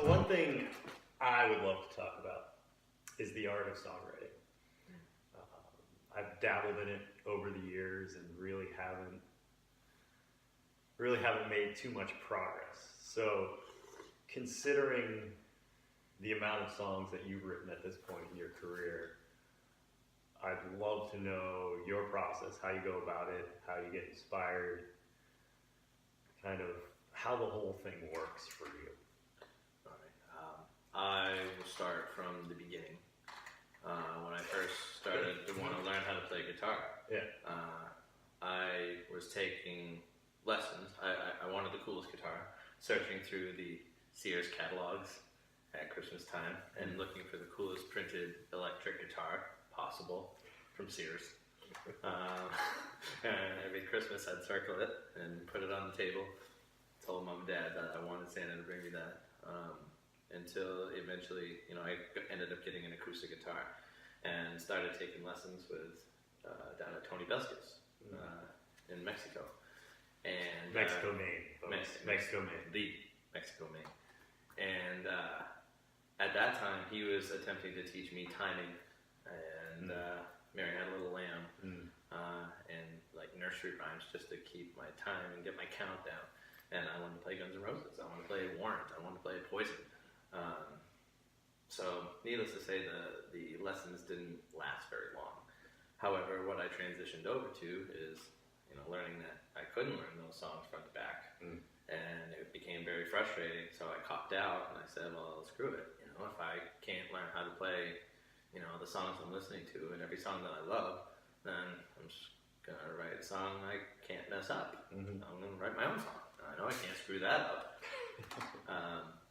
So one thing I would love to talk about is the art of songwriting. I've dabbled in it over the years and really haven't made too much progress. So considering the amount of songs that you've written at this point in your career, I'd love to know your process, how you go about it, how you get inspired, kind of how the whole thing works for you. All right. I will start from the beginning. When I first started to want to learn how to play guitar, I was taking lessons. I wanted the coolest guitar, searching through the Sears catalogs at Christmas time and looking for the coolest printed electric guitar possible from Sears. And every Christmas I'd circle it and put it on the table. Told Mom and Dad that I wanted Santa to bring me that. Until eventually, I ended up getting an acoustic guitar and started taking lessons with down at Tony Belski's in Mexico. And Mexico, Maine. Mexico, Maine. The Mexico, Maine. And at that time, he was attempting to teach me timing and Mary Had a Little Lamb and like nursery rhymes just to keep my time and get my count down. And I wanted to play Guns N' Roses. I wanted to play Warrant. I wanted to play Poison. So needless to say, the lessons didn't last very long. However, what I transitioned over to is, learning that I couldn't learn those songs front to back. And it became very frustrating. So I copped out and I said, well, screw it. If I can't learn how to play, the songs I'm listening to and every song that I love, then I'm just going to write a song I can't mess up. I'm going to write my own song. I know I can't screw that up.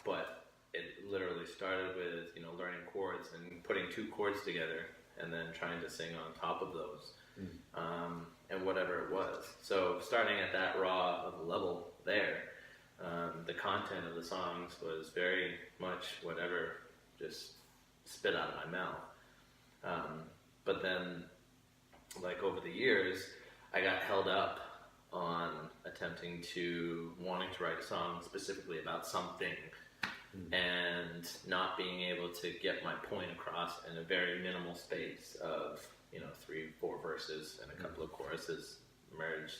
But it literally started with, learning chords and putting two chords together and then trying to sing on top of those. And whatever it was. So starting at that raw of a level there, the content of the songs was very much whatever just spit out of my mouth. But then, like over the years, I got held up on attempting to wanting to write a song specifically about something and not being able to get my point across in a very minimal space of 3-4 verses and a couple of choruses merged,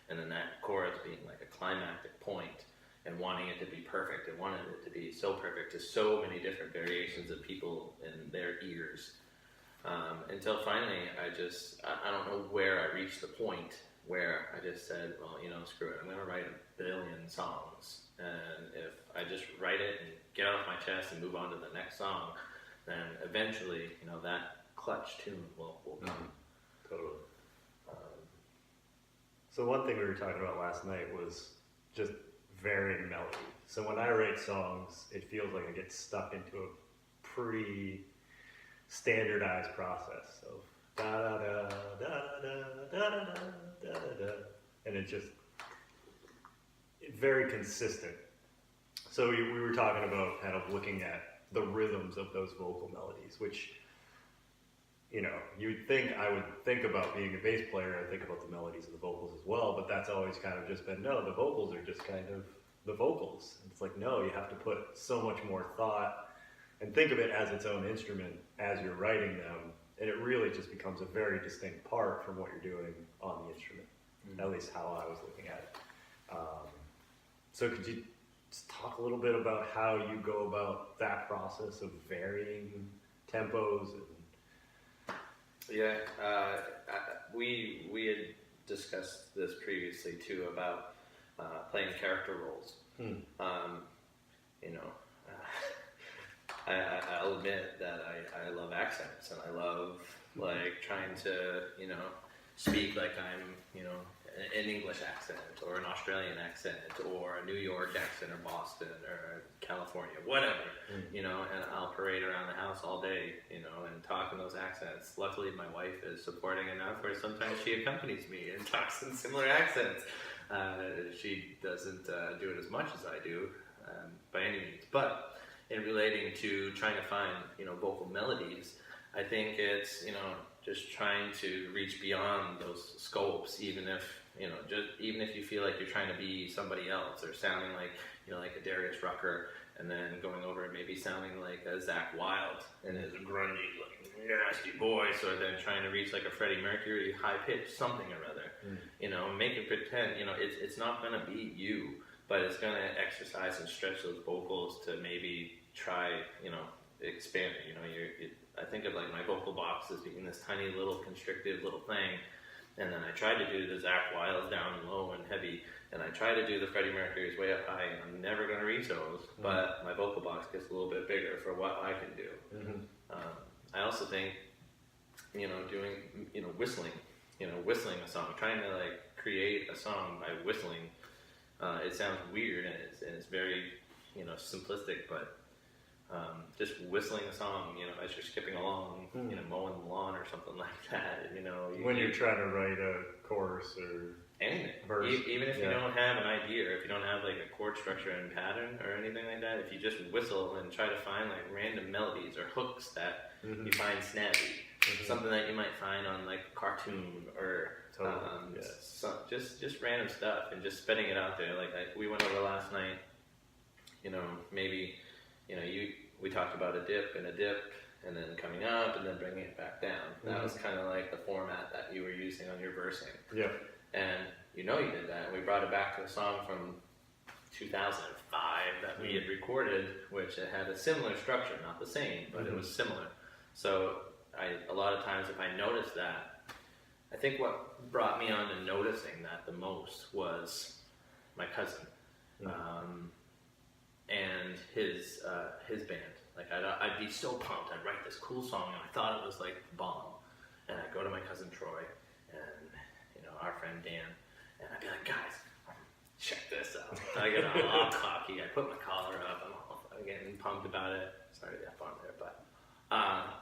and then that chorus being like a climactic point and wanting it to be perfect and wanting it to be so perfect to so many different variations of people in their ears, until finally I don't know where I reached the point where I just said, well, screw it, I'm going to write 1 billion songs, and if I just write it and get it off my chest and move on to the next song, then eventually, that clutch tune will come. Totally. So one thing we were talking about last night was just varying melody. So when I write songs, it feels like I get stuck into a pretty standardized process of da da da da da da da da da, and it's just very consistent. So we were talking about kind of looking at the rhythms of those vocal melodies, which you'd think I would think about being a bass player, I think about the melodies of the vocals as well, but that's always kind of just been, no, the vocals are just kind of the vocals. And it's like, no, you have to put so much more thought and think of it as its own instrument as you're writing them, and it really just becomes a very distinct part from what you're doing on the instrument, at least how I was looking at it. So could you just talk a little bit about how you go about that process of varying tempos? Yeah, we had discussed this previously too about playing character roles. I'll admit that I love accents and I love like trying to speak like I'm an English accent or an Australian accent or a New York accent or Boston or California, whatever, and I'll parade around the house all day, and talk in those accents. Luckily, my wife is supporting enough where sometimes she accompanies me and talks in similar accents. She doesn't do it as much as I do, by any means, but in relating to trying to find, vocal melodies, I think it's, just trying to reach beyond those scopes, even if just even if you feel like you're trying to be somebody else or sounding like, like a Darius Rucker, and then going over and maybe sounding like a Zach Wilde and his grungy, like nasty voice, or then trying to reach like a Freddie Mercury high pitch something or other. Make it pretend. It's not gonna be you, but it's gonna exercise and stretch those vocals to maybe try, expand it. I think of like my vocal box as being this tiny little constricted little thing, and then I try to do the Zach Wilde's down low and heavy, and I try to do the Freddie Mercury's way up high, and I'm never going to reach those, but my vocal box gets a little bit bigger for what I can do. I also think, doing, whistling, whistling a song, trying to like create a song by whistling, it sounds weird and it's very, simplistic, but just whistling a song, as you're skipping along, mowing the lawn or something like that, when you're trying to write a chorus or anything, verse, even if you don't have an idea, or if you don't have like a chord structure and pattern or anything like that, if you just whistle and try to find like random melodies or hooks that you find snappy, something that you might find on like a cartoon or just random stuff, and just spitting it out there. Like we went over last night, maybe. We talked about a dip, and then coming up, and then bringing it back down. That was kind of like the format that you were using on your versing. Yeah. And you did that. And we brought it back to a song from 2005 that we had recorded, which it had a similar structure, not the same, but it was similar. So a lot of times if I noticed that, I think what brought me on to noticing that the most was my cousin. And his band. Like I'd be so pumped. I'd write this cool song, and I thought it was like the bomb. And I'd go to my cousin Troy and our friend Dan, and I'd be like, guys, check this out. I get all cocky. I put my collar up. I'm getting pumped about it. Sorry to F on there, but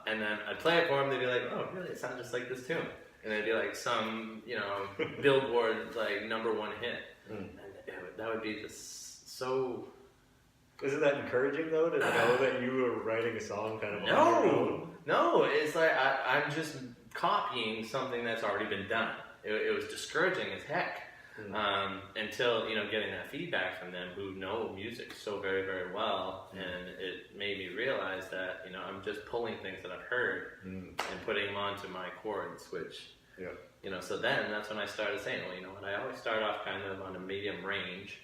and then I'd play it for them. They'd be like, oh, really? It sounds just like this tune. And it'd be like some Billboard like #1 hit, and that would be just so. Isn't that encouraging though, to know that you were writing a song kind of on your own? No, it's like I'm just copying something that's already been done. It was discouraging as heck until getting that feedback from them who know music so very, very well, and it made me realize that I'm just pulling things that I've heard and putting them onto my chords, which so then that's when I started saying, well, what, I always start off kind of on a medium range.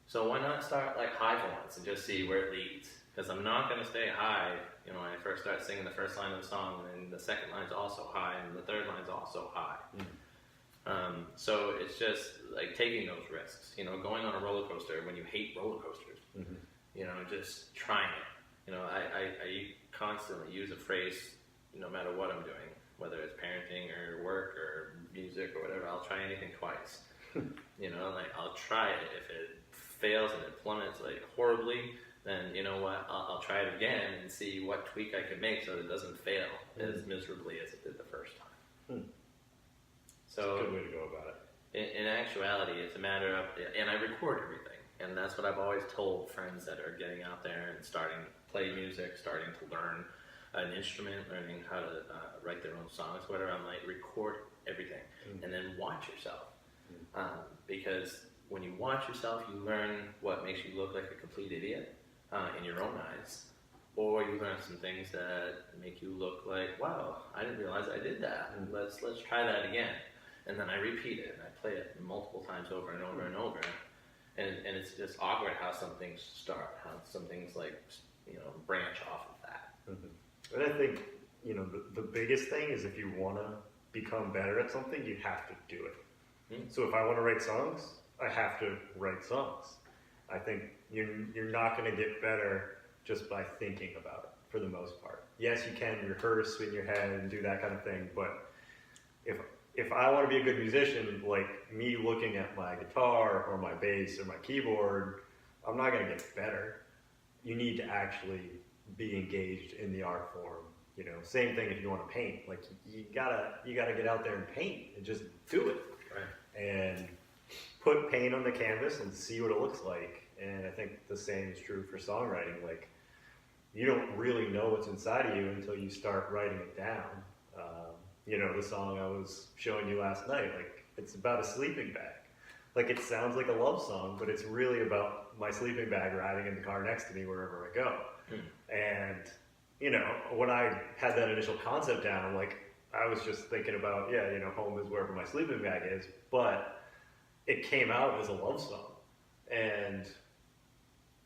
So why not start like high for once and just see where it leads? Because I'm not going to stay high, when I first start singing the first line of the song, and the second line's also high, and the third line's also high. So it's just like taking those risks, going on a roller coaster when you hate roller coasters, just trying it. I constantly use a phrase, no matter what I'm doing, whether it's parenting or work or music or whatever, I'll try anything twice. Like I'll try it. If it fails and it plummets like horribly, then I'll try it again and see what tweak I can make so that it doesn't fail as miserably as it did the first time. So that's a good way to go about it. In actuality, it's a matter of, and I record everything, and that's what I've always told friends that are getting out there and starting to play music, starting to learn an instrument, learning how to write their own songs, whatever. I'm like, record everything, and then watch yourself, because when you watch yourself, you learn what makes you look like a complete idiot in your own eyes, or you learn some things that make you look like, wow, I didn't realize I did that. Let's try that again. And then I repeat it, and I play it multiple times over and over and over. And it's just awkward how some things start, how some things like, branch off of that. But I think, the biggest thing is if you want to become better at something, you have to do it. So if I want to write songs, I have to write songs. I think you're not going to get better just by thinking about it, for the most part. Yes, you can rehearse in your head and do that kind of thing, but if I want to be a good musician, like me looking at my guitar or my bass or my keyboard, I'm not going to get better. You need to actually be engaged in the art form. Same thing if you want to paint. Like you gotta get out there and paint and just do it. Right. And put paint on the canvas and see what it looks like. And I think the same is true for songwriting. Like you don't really know what's inside of you until you start writing it down. The song I was showing you last night, like I It's about a sleeping bag. Like, it sounds like a love song, but it's really about my sleeping bag riding in the car next to me wherever I go. And, you know, when I had that initial concept down, like, I was just thinking about, yeah, you know, home is wherever my sleeping bag is, but it came out as a love song. And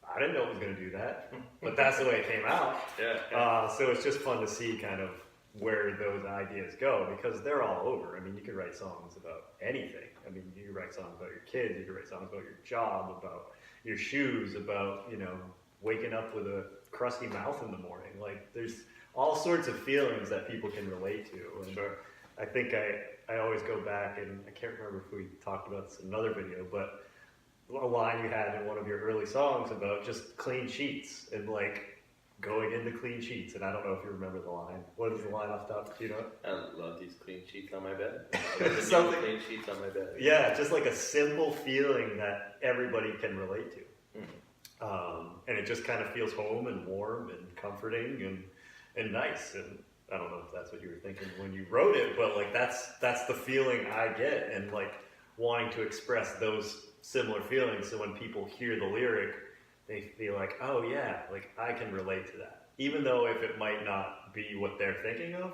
I didn't know it was going to do that, but that's the way it came out. So it's just fun to see kind of where those ideas go, because they're all over. I mean, you could write songs about anything. I mean, you could write songs about your kids, you could write songs about your job, about your shoes, about, you know, waking up with a crusty mouth in the morning. Like, there's all sorts of feelings that people can relate to. And Sure. I think I always go back, and I can't remember if we talked about this in another video, but a line you had in one of your early songs about just clean sheets and like going into clean sheets. And I don't know if you remember the line. What is the line off top? Do you know? I love these clean sheets on my bed. Something. Clean sheets on my bed. Yeah, just like a simple feeling that everybody can relate to. And it just kind of feels home and warm and comforting and nice. And I don't know if that's what you were thinking when you wrote it, but like that's the feeling I get, and like wanting to express those similar feelings. So when people hear the lyric, they feel like, oh yeah, like I can relate to that. Even though if it might not be what they're thinking of,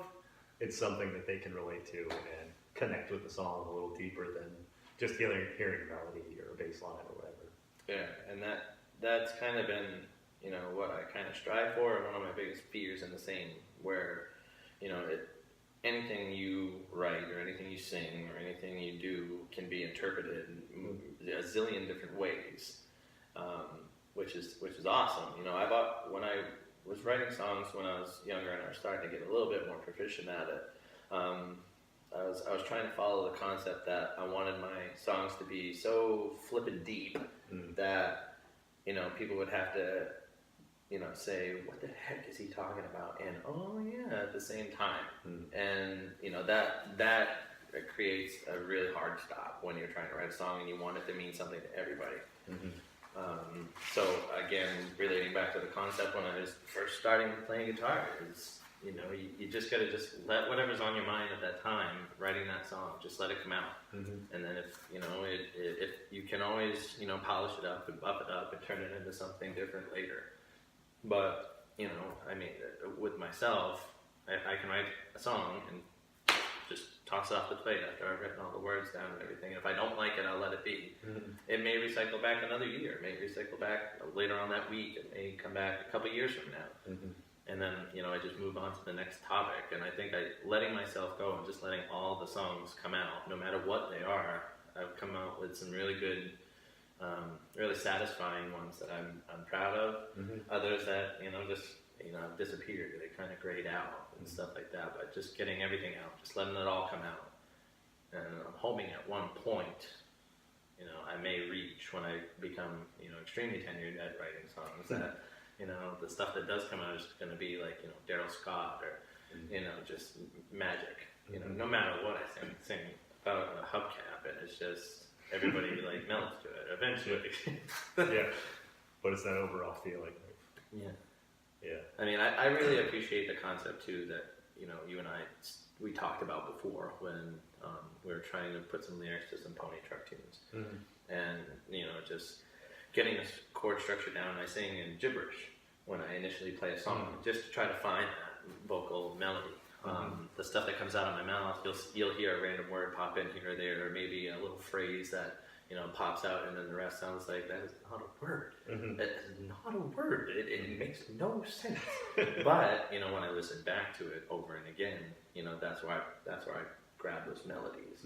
it's something that they can relate to and connect with the song a little deeper than just hearing a melody or a bass line or whatever. Yeah, and that's kind of been, you know, what I kind of strive for, and one of my biggest fears in the same, where, you know, anything you write or anything you sing or anything you do can be interpreted in a zillion different ways, which is awesome. You know, when I was writing songs when I was younger and I was starting to get a little bit more proficient at it, I was trying to follow the concept that I wanted my songs to be so flippin' deep that, you know, people would have to, you know, say, what the heck is he talking about? And, oh yeah, at the same time. And, you know, that creates a really hard stop when you're trying to write a song and you want it to mean something to everybody. So again, relating back to the concept when I was first starting playing guitar is, you know, you just gotta just let whatever's on your mind at that time, writing that song, just let it come out. And then if, you know, if you can always, you know, polish it up and buff it up and turn it into something different later. But, you know, I mean, with myself, I can write a song and just toss it off the plate after I've written all the words down and everything. If I don't like it, I'll let it be. It may recycle back another year. It may recycle back later on that week. It may come back a couple years from now. And then, you know, I just move on to the next topic. And I think letting myself go and just letting all the songs come out, no matter what they are, I've come out with some really good, really satisfying ones that I'm proud of. Others that, you know, just, you know, have disappeared. They kind of grayed out and stuff like that. But just getting everything out, just letting it all come out. And I'm hoping at one point, you know, I may reach when I become, you know, extremely tenured at writing songs that, you know, the stuff that does come out is going to be like, you know, Daryl Scott or, you know, just magic. You know, no matter what I sing about a hubcap, and it's just everybody like melts to it eventually. Yeah, but it's that overall feeling. Yeah. I mean, I really appreciate the concept too that, you know, you and we talked about before when we were trying to put some lyrics to some pony truck tunes, and, you know, just getting a chord structure down. I sing in gibberish when I initially play a song, just to try to find that vocal melody. The stuff that comes out of my mouth, you'll hear a random word pop in here or there, or maybe a little phrase that, you know, pops out, and then the rest sounds like that is not a word. That is not a word. It makes no sense. But, you know, when I listen back to it over and again, you know, that's where I grab those melodies.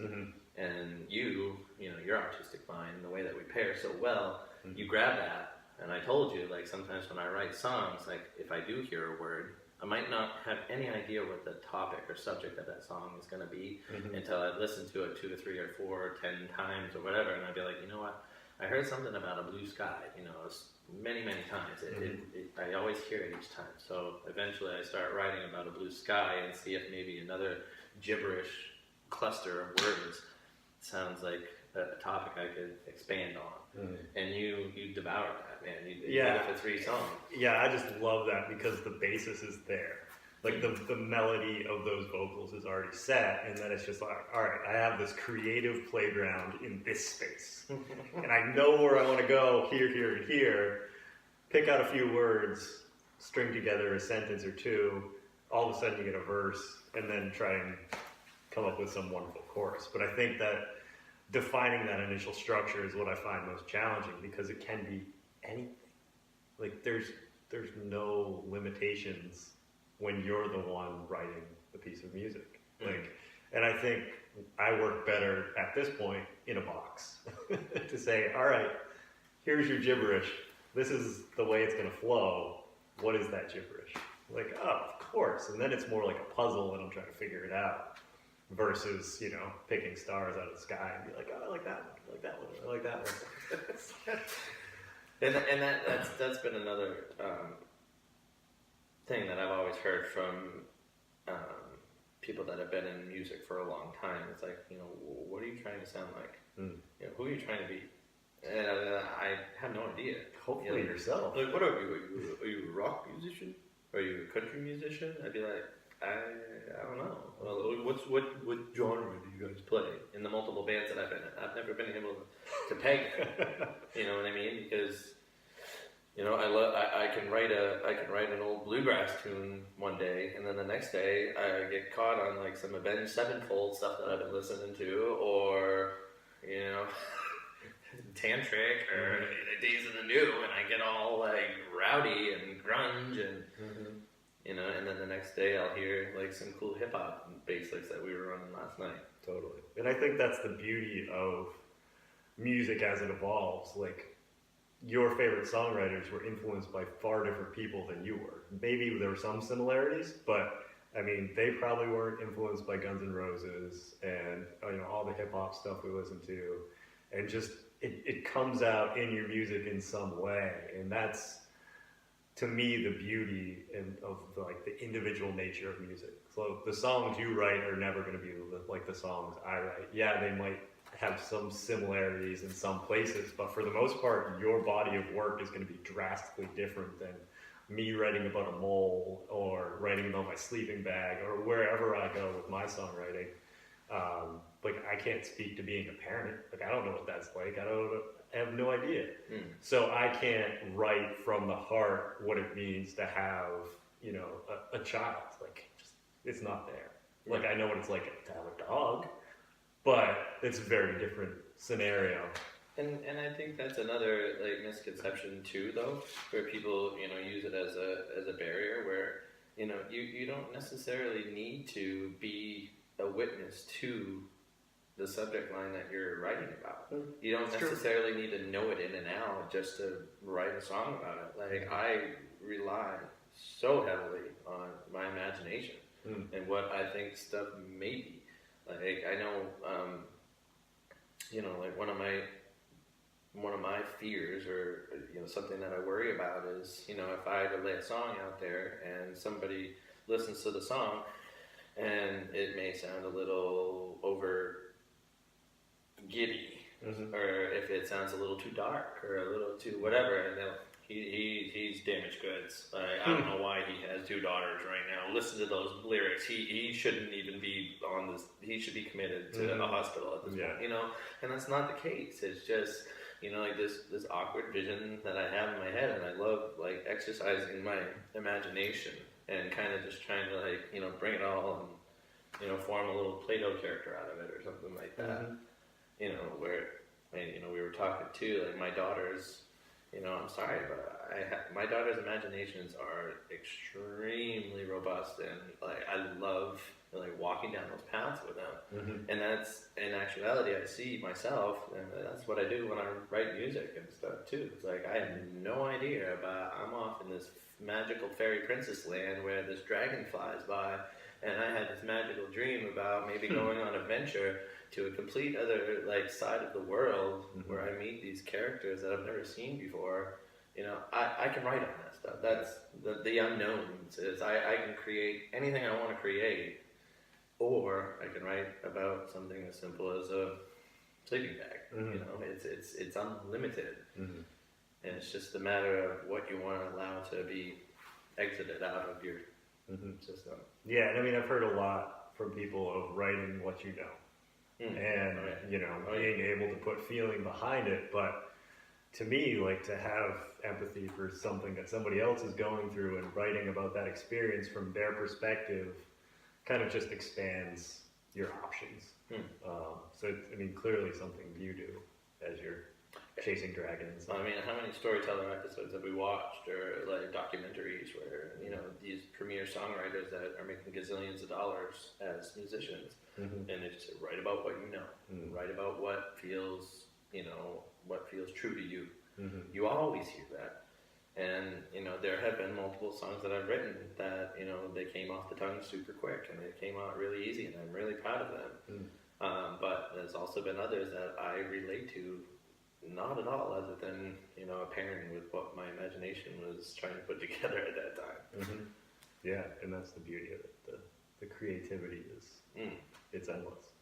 And you know, your artistic mind and the way that we pair so well, you grab that. And I told you, like, sometimes when I write songs, like, if I do hear a word, I might not have any idea what the topic or subject of that song is going to be until I listen to it 2 or 3 or 4 or 10 times or whatever, and I'd be like, you know what, I heard something about a blue sky, you know, many times. I always hear it each time. So eventually I start writing about a blue sky and see if maybe another gibberish cluster of words sounds like a topic I could expand on. And you devoured that, man. You did it for 3 songs. Yeah, I just love that because the basis is there. Like the melody of those vocals is already set, and then it's just like, all right, I have this creative playground in this space, and I know where I want to go here, here, and here. Pick out a few words, string together a sentence or two. All of a sudden, you get a verse, and then try and come up with some wonderful chorus. But I think that defining that initial structure is what I find most challenging, because it can be anything. Like there's no limitations when you're the one writing the piece of music. Like, and I think I work better at this point in a box to say, all right, here's your gibberish. This is the way it's going to flow. What is that gibberish? Like, oh, of course. And then it's more like a puzzle, and I'm trying to figure it out. Versus, you know, picking stars out of the sky and be like, oh, I like that one, I like that one, I like that one. and that's been another thing that I've always heard from people that have been in music for a long time. It's like, you know, what are you trying to sound like? You know, who are you trying to be? And I have no idea. Hopefully, you know, yourself. Like, what are you? Are you a rock musician? Are you a country musician? I'd be like, I don't know. Well, what genre do you guys play in the multiple bands that I've been in? I've never been able to peg it. You know what I mean? Because, you know, I can write an old bluegrass tune one day, and then the next day I get caught on like some Avenged Sevenfold stuff that I've been listening to, or, you know, tantric, or Days of the New, and I get all like rowdy and grunge and. You know, and then the next day I'll hear like some cool hip hop bass licks that we were running last night. Totally. And I think that's the beauty of music as it evolves. Like, your favorite songwriters were influenced by far different people than you were. Maybe there were some similarities, but I mean, they probably weren't influenced by Guns N' Roses and, you know, all the hip hop stuff we listen to. And just, it comes out in your music in some way. And that's, to me, the beauty of like the individual nature of music. So the songs you write are never going to be like the songs I write. Yeah, they might have some similarities in some places, but for the most part, your body of work is going to be drastically different than me writing about a mole or writing about my sleeping bag or wherever I go with my songwriting. Like, I can't speak to being a parent. Like, I don't know what that's like. I have no idea. So I can't write from the heart what it means to have, you know, a child. Like, just, it's not there. Like, I know what it's like to have a dog, but it's a very different scenario. And I think that's another like misconception too, though, where people, you know, use it as a barrier, where, you know, you don't necessarily need to be a witness to the subject line that you're writing about. You don't necessarily need to know it in and out just to write a song about it. Like, I rely so heavily on my imagination and what I think stuff may be. Like, I know, you know, like one of my fears, or, you know, something that I worry about is, you know, if I ever lay a song out there and somebody listens to the song and it may sound a little over giddy, or if it sounds a little too dark or a little too whatever, and he's damaged goods. I don't know why he has 2 daughters right now. Listen to those lyrics. He shouldn't even be on this. He should be committed to a hospital at this point. You know, and that's not the case. It's just, you know, like this awkward vision that I have in my head, and I love like exercising my imagination and kind of just trying to, like, you know, bring it all and, you know, form a little Play-Doh character out of it or something like that. You know, where, and, you know, we were talking too, like, my daughters, you know, I'm sorry, but my daughters' imaginations are extremely robust, and like, I love like walking down those paths with them. And that's, in actuality, I see myself, and that's what I do when I write music and stuff too. It's like, I have no idea, but I'm off in this magical fairy princess land where this dragon flies by, and I had this magical dream about maybe going on a venture to a complete other like side of the world where I meet these characters that I've never seen before. You know, I can write on that stuff. That's the unknowns. Is I can create anything I want to create, or I can write about something as simple as a sleeping bag. You know, it's unlimited, and it's just a matter of what you want to allow to be exited out of your system. Yeah, and I mean, I've heard a lot from people of writing what you know, and being able to put feeling behind it. But to me, like, to have empathy for something that somebody else is going through and writing about that experience from their perspective kind of just expands your options. So, I mean, clearly something you do as you're chasing dragons. I mean, how many storyteller episodes have we watched, or like documentaries where these premier songwriters that are making gazillions of dollars as musicians, and they just say, write about what you know, write about what feels true to you. You always hear that, and there have been multiple songs that I've written that they came off the tongue super quick and they came out really easy, and I'm really proud of them. But there's also been others that I relate to not at all, other than a pairing with what my imagination was trying to put together at that time. Yeah, and that's the beauty of it. The creativity is it's endless.